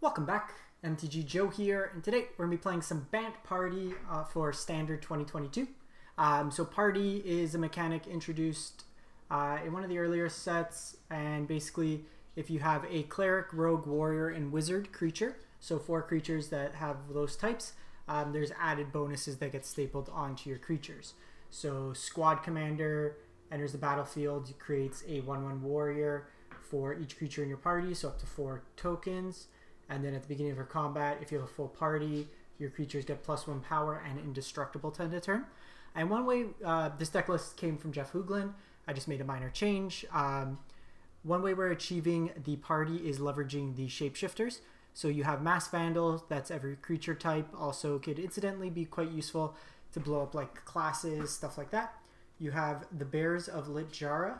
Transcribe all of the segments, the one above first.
Welcome back, MTG Joe here, and today we're going to be playing some Bant Party for Standard 2022. So Party is a mechanic introduced in one of the earlier sets, and basically if you have a Cleric, Rogue, Warrior, and Wizard creature, so 4 creatures that have those types, there's added bonuses that get stapled onto your creatures. So Squad Commander enters the battlefield, creates a 1/1 Warrior for each creature in your party, so up to 4 tokens. And then at the beginning of your combat, if you have a full party, your creatures get +1 power and indestructible to end a turn. And one way, this deck list came from Jeff Hoogland. I just made a minor change. One way we're achieving the party is leveraging the shapeshifters. So you have Mass Vandal, that's every creature type. Also could incidentally be quite useful to blow up like classes, stuff like that. You have the Bears of Litjara.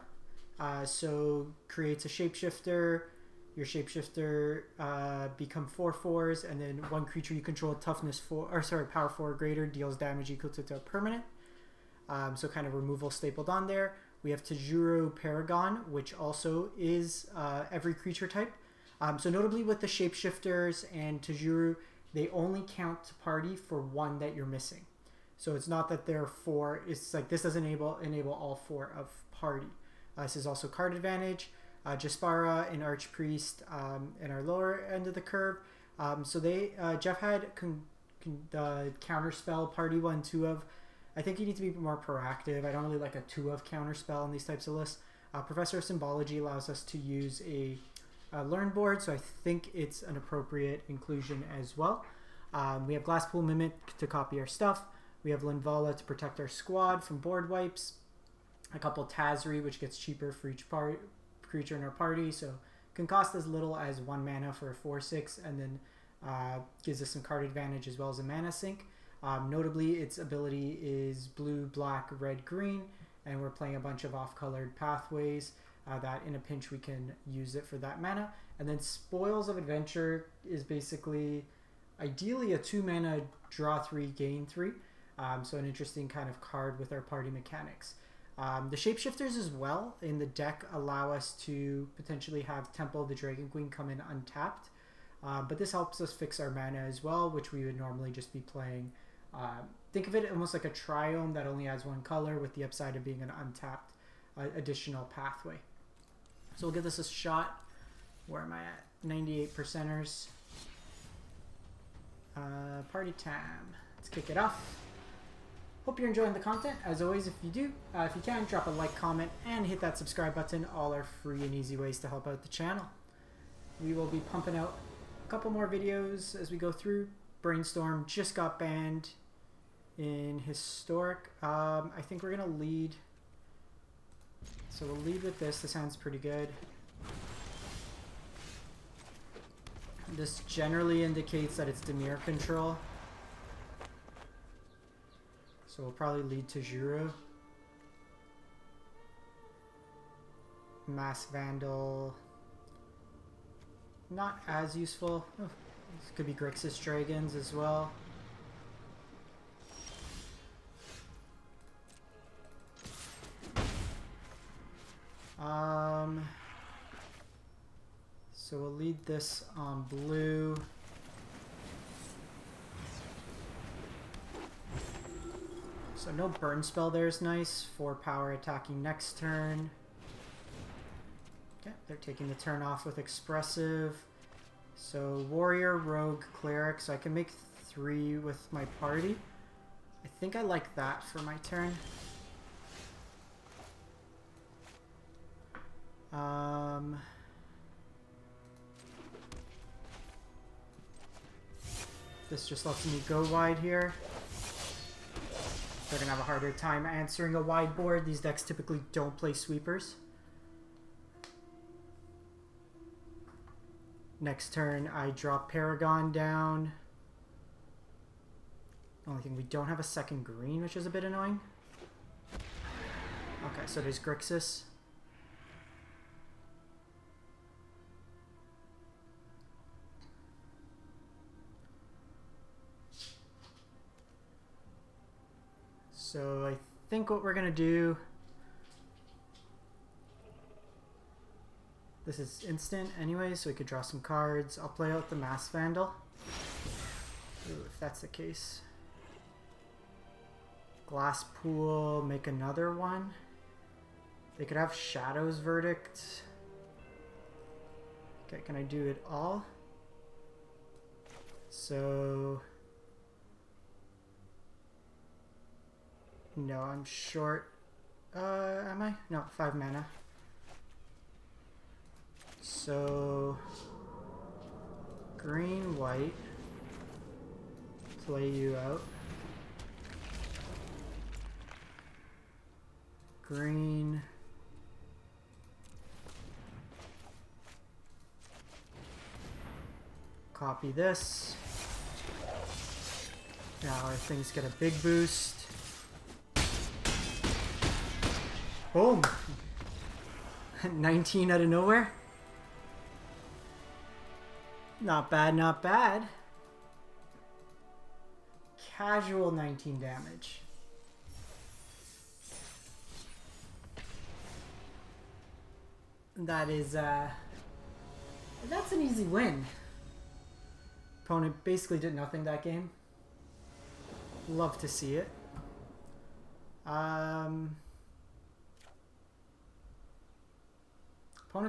So creates a shapeshifter. Your shapeshifter become 4/4s, and then one creature you control power 4 or greater deals damage equal to a permanent. So kind of removal stapled on there. We have Tajuru Paragon, which also is every creature type. So notably with the shapeshifters and Tajuru, they only count to party for one that you're missing. So it's not that there are 4. It's like this doesn't enable all 4 of party. This is also card advantage. Jaspara and Archpriest in our lower end of the curve. So Jeff had counterspell party 1, 2 of. I think you need to be more proactive. I don't really like a 2 of counterspell in these types of lists. Professor of Symbology allows us to use a learn board, so I think it's an appropriate inclusion as well. We have Glasspool Mimic to copy our stuff. We have Linvala to protect our squad from board wipes. A couple Tazri, which gets cheaper for each creature in our party, so can cost as little as 1 mana for a 4/6, and then gives us some card advantage as well as a mana sink. Notably, its ability is blue, black, red, green, and we're playing a bunch of off-colored pathways that in a pinch we can use it for that mana. And then Spoils of Adventure is basically ideally a 2 mana draw 3, gain 3, so an interesting kind of card with our party mechanics. The shapeshifters as well in the deck allow us to potentially have Temple of the Dragon Queen come in untapped, but this helps us fix our mana as well, which we would normally just be playing. Think of it almost like a triome that only has 1 color, with the upside of being an untapped additional pathway. So we'll give this a shot. Where am I at? 98 percenters. Party time. Let's kick it off. Hope you're enjoying the content. As always, if you do, if you can, drop a like, comment, and hit that subscribe button. All are free and easy ways to help out the channel. We will be pumping out a couple more videos as we go through. Brainstorm just got banned in Historic. I think we're going to lead. So we'll lead with this. This sounds pretty good. This generally indicates that it's Dimir control. So we'll probably lead to Juro. Mass Vandal. Not as useful. Oh, this could be Grixis Dragons as well. So we'll lead this on blue. So no burn spell there is nice. 4 power attacking next turn. Okay, they're taking the turn off with Expressive. So Warrior, Rogue, Cleric. So I can make 3 with my party. I think I like that for my turn. This just lets me go wide here. They're going to have a harder time answering a wide board. These decks typically don't play sweepers. Next turn, I drop Paragon down. Only thing, we don't have a second green, which is a bit annoying. Okay, so there's Grixis. So I think what we're going to do, This is instant anyway, so we could draw some cards. I'll play out the Mass Vandal. Ooh, if that's the case. Glass Pool, make another one. They could have Shadow's Verdict. Okay, can I do it all? So... no, I'm short. Am I? No, 5 mana. So... green, white. Play you out. Green. Copy this. Now our things get a big boost. Boom! 19 out of nowhere. Not bad, not bad. Casual 19 damage. That is, that's an easy win. Opponent basically did nothing that game. Love to see it. Opponent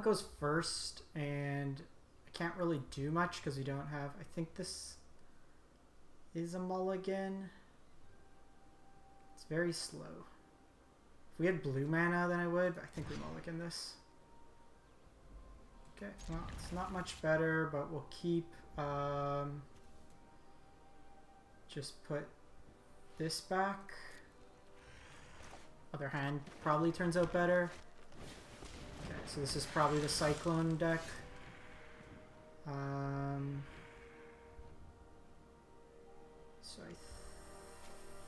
goes first, and I can't really do much because we don't have... I think this is a mulligan. It's very slow. If we had blue mana, then I would, but I think we mulligan this. Okay, well, it's not much better, but we'll keep... just put this back. Other hand probably turns out better. Okay, so this is probably the Cyclone deck. So I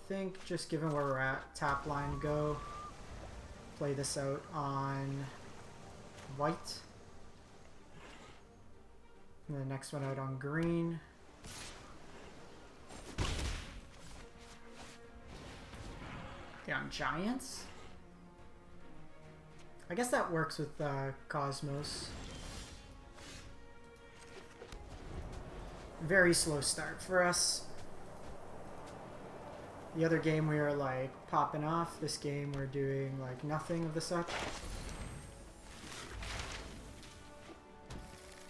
think just given where we're at, tap line go. Play this out on white. And the next one out on green. Okay, on giants? I guess that works with Cosmos. Very slow start for us. The other game we were like popping off. This game we're doing like nothing of the such.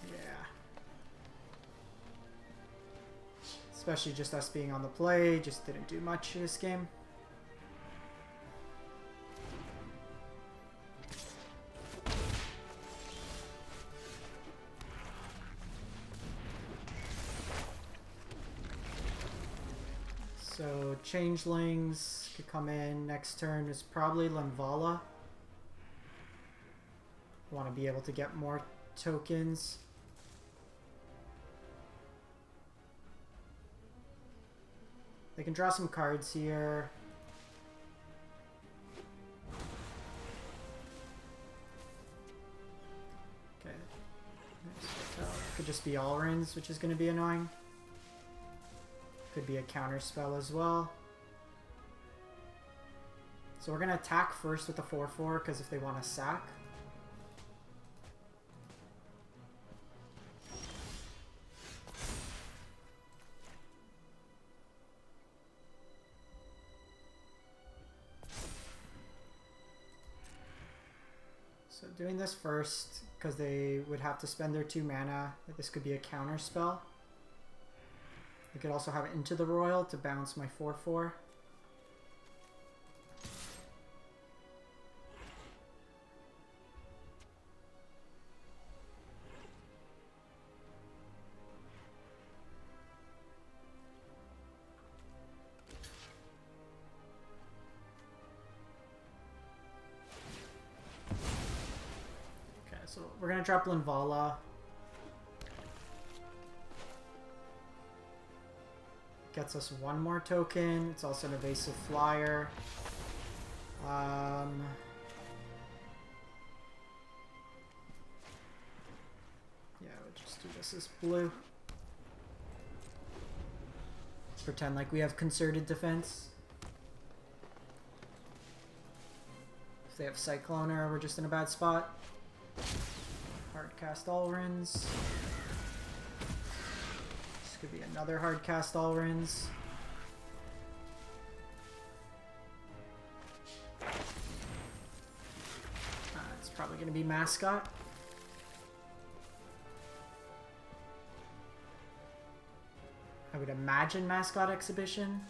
Yeah. Especially just us being on the play. Just didn't do much this game. So changelings could come in. Next turn is probably Linvala. Want to be able to get more tokens. They can draw some cards here. Okay. So it could just be Allrins, which is going to be annoying. Could be a counter spell as well. So we're going to attack first with the 4/4 because if they want to sack. So doing this first because they would have to spend their 2 mana. This could be a counter spell. We could also have Into the Royal to bounce my 4/4. Okay, so we're going to drop Linvala. Gets us 1 more token. It's also an evasive flyer. Yeah, we'll just do this as blue. Pretend like we have concerted defense. If they have Cycloner, we're just in a bad spot. hard cast Allrins. This could be another hard cast Allrins. It's probably going to be Mascot. I would imagine Mascot Exhibition.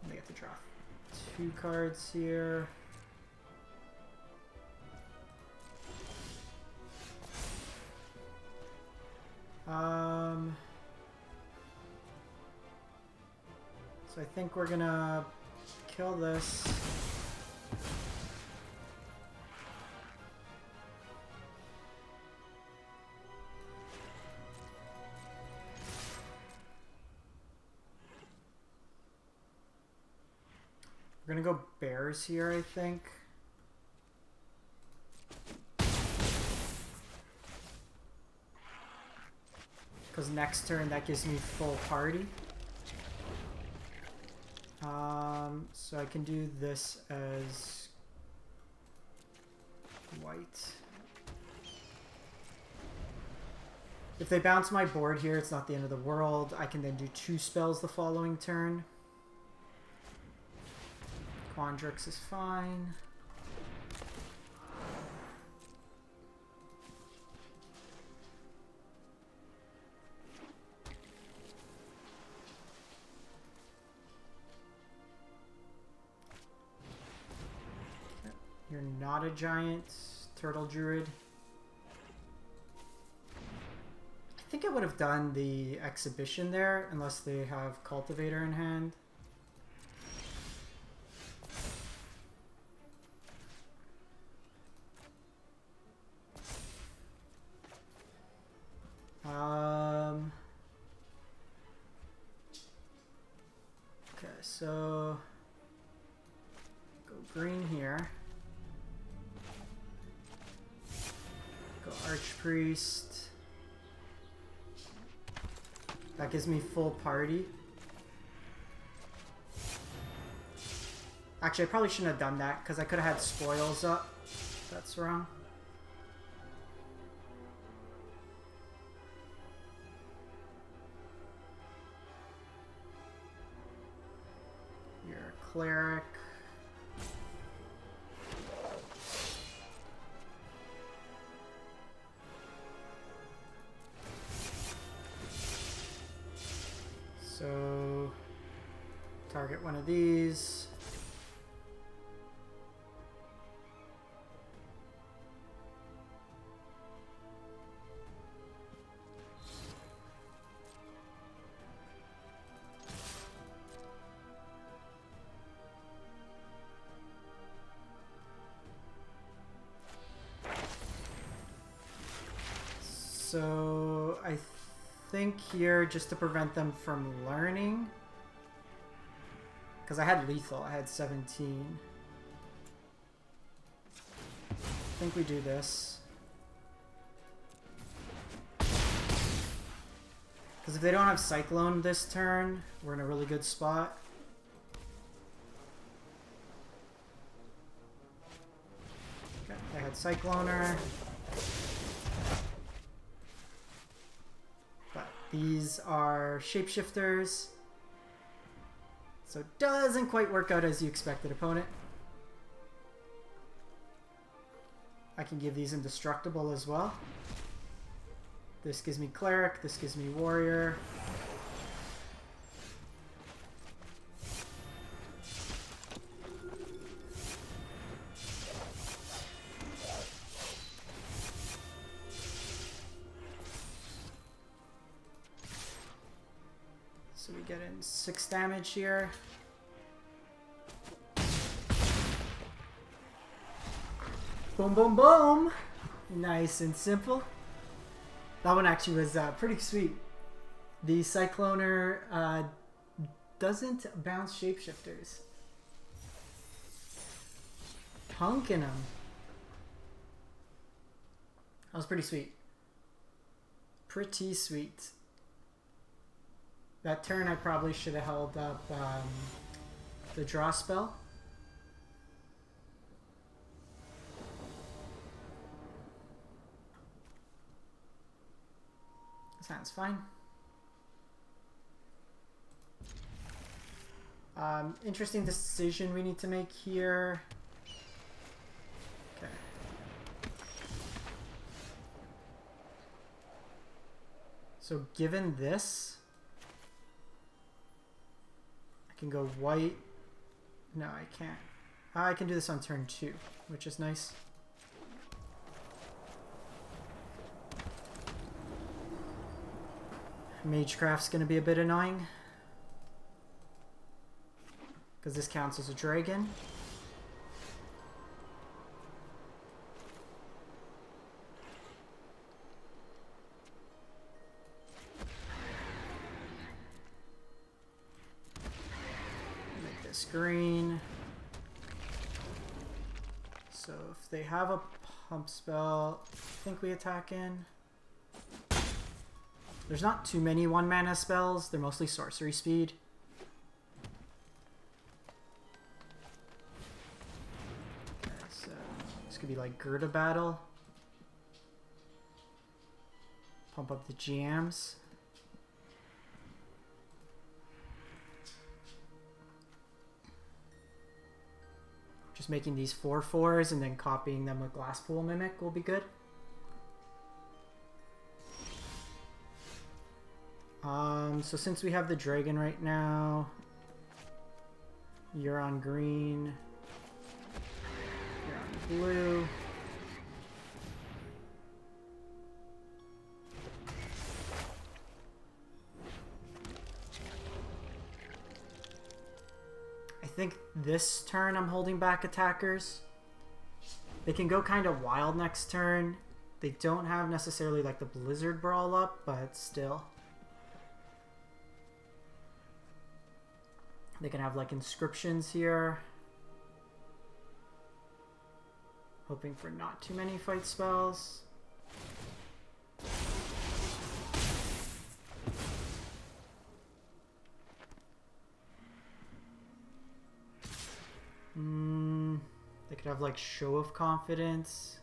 They have to draw 2 cards here. So I think we're gonna kill this. We're gonna go bears here, I think. Because next turn that gives me full party. So I can do this as white. If they bounce my board here, it's not the end of the world. I can then do 2 spells the following turn. Quandrix is fine. You're not a giant, Turtle Druid. I think I would have done the exhibition there, unless they have Cultivator in hand. Okay, so go green here. Go Archpriest. That gives me full party. Actually, I probably shouldn't have done that because I could have had spoils up. That's wrong. You're a cleric. So, target one of these. So, I think here, just to prevent them from learning, because I had lethal, I had 17. I think we do this. Because if they don't have Cyclone this turn, we're in a really good spot. Okay, I had Cycloner. But these are shapeshifters. So it doesn't quite work out as you expected, opponent. I can give these indestructible as well. This gives me cleric, this gives me warrior. So we get in 6 damage here. Boom, boom, boom! Nice and simple. That one actually was pretty sweet. The Cycloner doesn't bounce shapeshifters. Punkin' them. That was pretty sweet. Pretty sweet. That turn I probably should have held up the draw spell. Sounds fine. Interesting decision we need to make here. Okay. So given this, I can go white. No, I can't. I can do this on turn 2, which is nice. Magecraft's going to be a bit annoying because this counts as a dragon. Make this green. So if they have a pump spell, I think we attack in. There's not too many 1-mana spells. They're mostly sorcery speed. Okay, so this could be like Gerda Battle. Pump up the GMs. Just making these 4/4s and then copying them with Glasspool Mimic will be good. So since we have the dragon right now, you're on green, you're on blue. I think this turn I'm holding back attackers. They can go kind of wild next turn. They don't have necessarily like the Blizzard Brawl up, but still. They can have like inscriptions here. Hoping for not too many fight spells. They could have like Show of Confidence.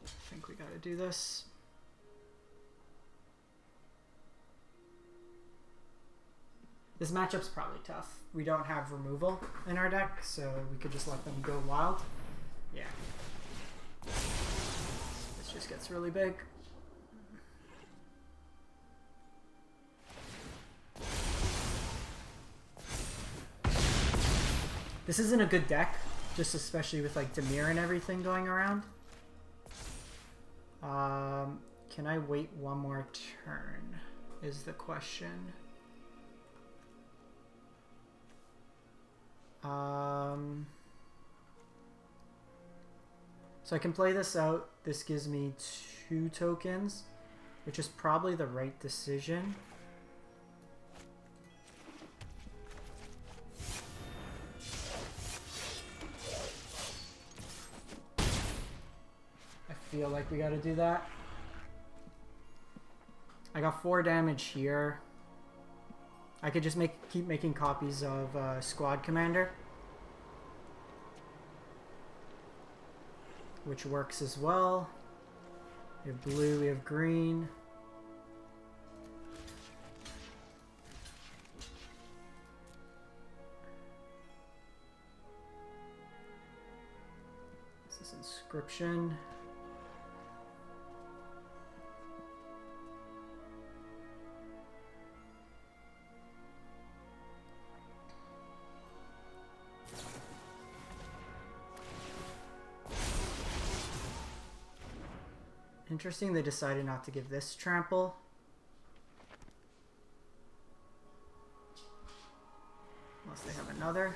I think we gotta do this. This matchup's probably tough. We don't have removal in our deck, so we could just let them go wild. Yeah. This just gets really big. This isn't a good deck, just especially with like Dimir and everything going around. Can I wait one more turn is the question. So I can play this out. This gives me 2 tokens, which is probably the right decision. I feel like we gotta do that. I got 4 damage here. I could just keep making copies of Squad Commander, which works as well. We have blue, we have green. This is Inscription. Interesting, they decided not to give this trample. Unless they have another.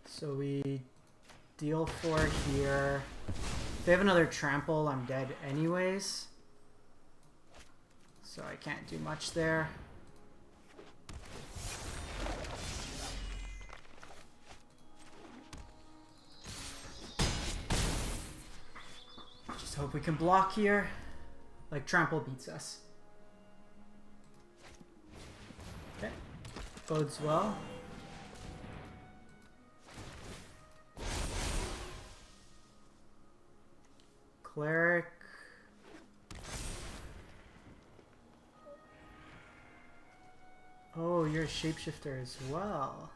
So we deal 4 here. If they have another trample, I'm dead anyways. So I can't do much there. Just hope we can block here. Like, trample beats us. Okay. Bodes well. Cleric. Oh, you're a shapeshifter as well.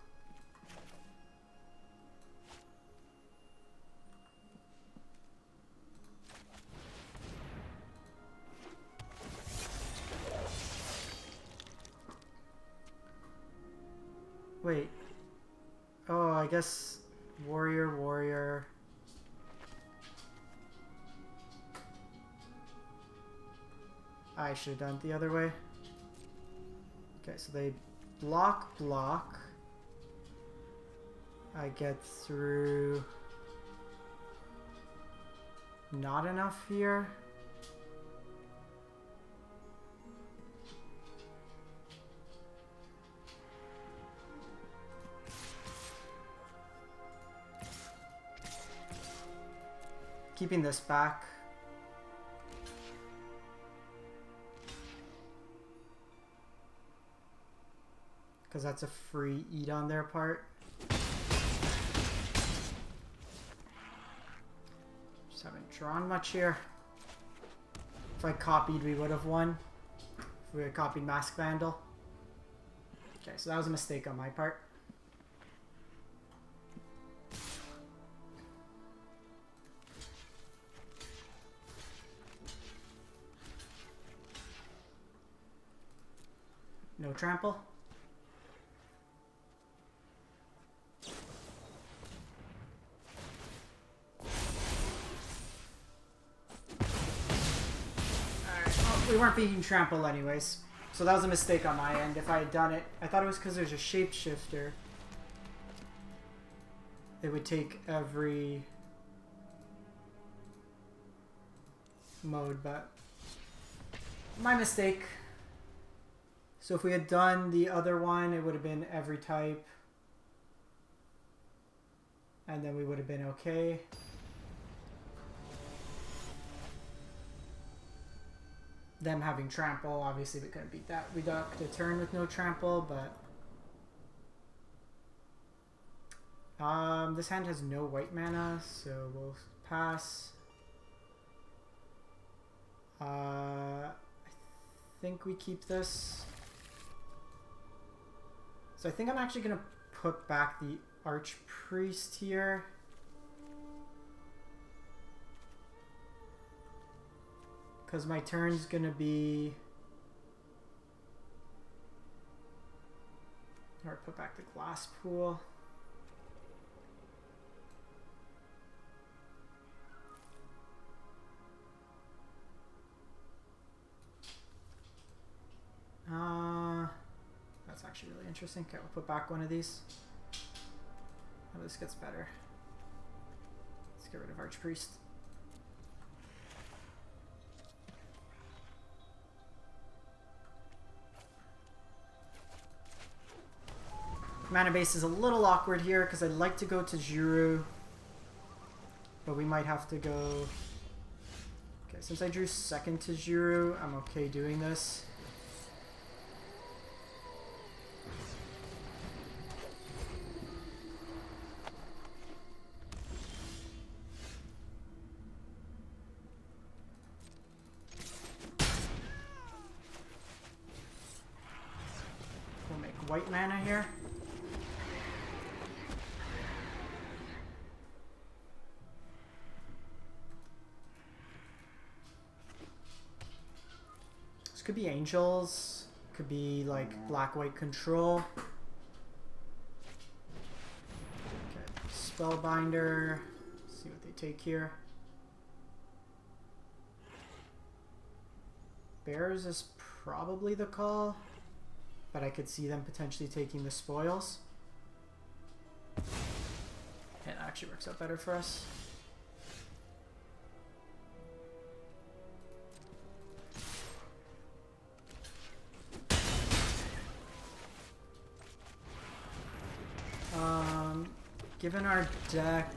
Wait. Oh, I guess warrior, warrior. I should have done it the other way. Okay, so they block. I get through. Not enough here. Keeping this back. Because that's a free eat on their part. Just haven't drawn much here. If I copied, we would have won. If we had copied Mask Vandal. Okay, so that was a mistake on my part. No trample. We weren't being trampled anyways, so that was a mistake on my end. If I had done it, I thought it was because there's a shapeshifter. It would take every mode, but my mistake. So if we had done the other one, it would have been every type, and then we would have been okay. Them having trample, obviously we couldn't beat that. We ducked a turn with no trample, but this hand has no white mana, so we'll pass. I think we keep this. So I think I'm actually gonna put back the Archpriest here. Because my turn's gonna be, or put back the glass pool. That's actually really interesting. Okay, we'll put back one of these. Oh, this gets better. Let's get rid of Archpriest. Mana base is a little awkward here because I'd like to go to Juru, but we might have to go. Okay, since I drew second to Juru, I'm okay doing this. We'll make white mana here. Could be angels, could be like black-white control. Okay, Spellbinder, see what they take here. Bears is probably the call, but I could see them potentially taking the spoils. And actually works out better for us. Given our deck,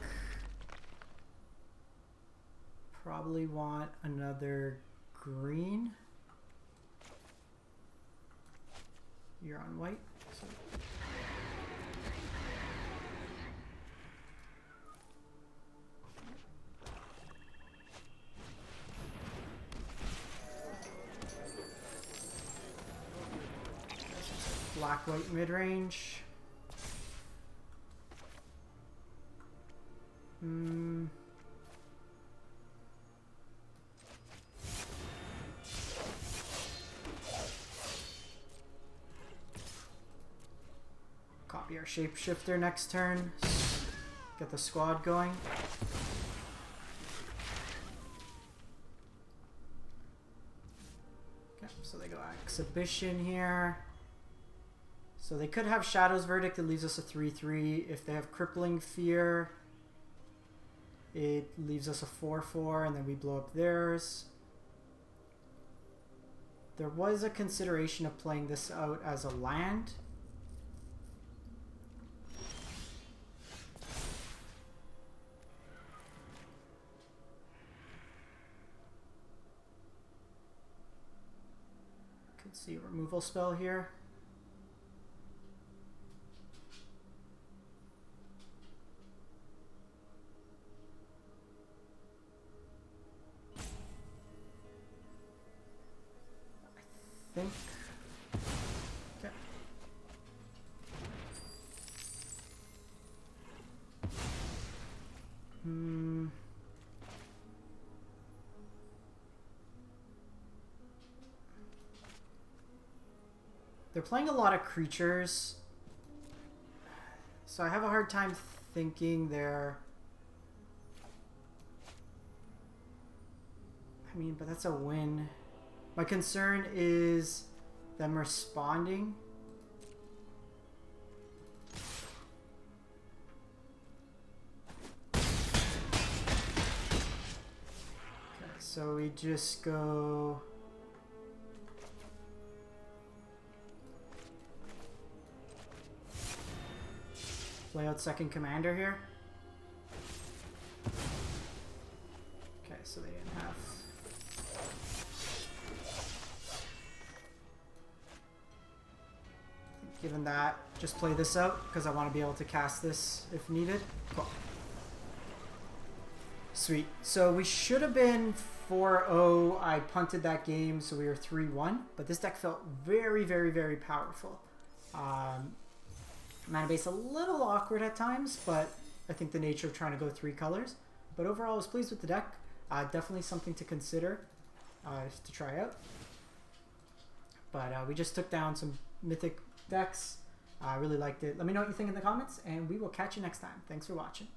probably want another green. You're on white. So. Black-white mid-range. Copy our shapeshifter next turn. Get the squad going. Okay, so they go exhibition here. So they could have Shadow's Verdict. It leaves us a 3/3. If they have Crippling Fear, it leaves us a 4/4, and then we blow up theirs. There was a consideration of playing this out as a land. Could see a removal spell here. Think. Okay. They're playing a lot of creatures, so I have a hard time thinking they're... I mean, but that's a win. My concern is them responding. Okay, so we just go... Play out second commander here. Okay, so they didn't have... Given that, just play this out because I want to be able to cast this if needed. Cool. Sweet. So we should have been 4-0. I punted that game, so we were 3-1. But this deck felt very, very, very powerful. Mana base a little awkward at times, but I think the nature of trying to go 3 colors. But overall, I was pleased with the deck. Definitely something to consider to try out. But we just took down some Mythic decks. I really liked it. Let me know what you think in the comments, and we will catch you next time. Thanks for watching.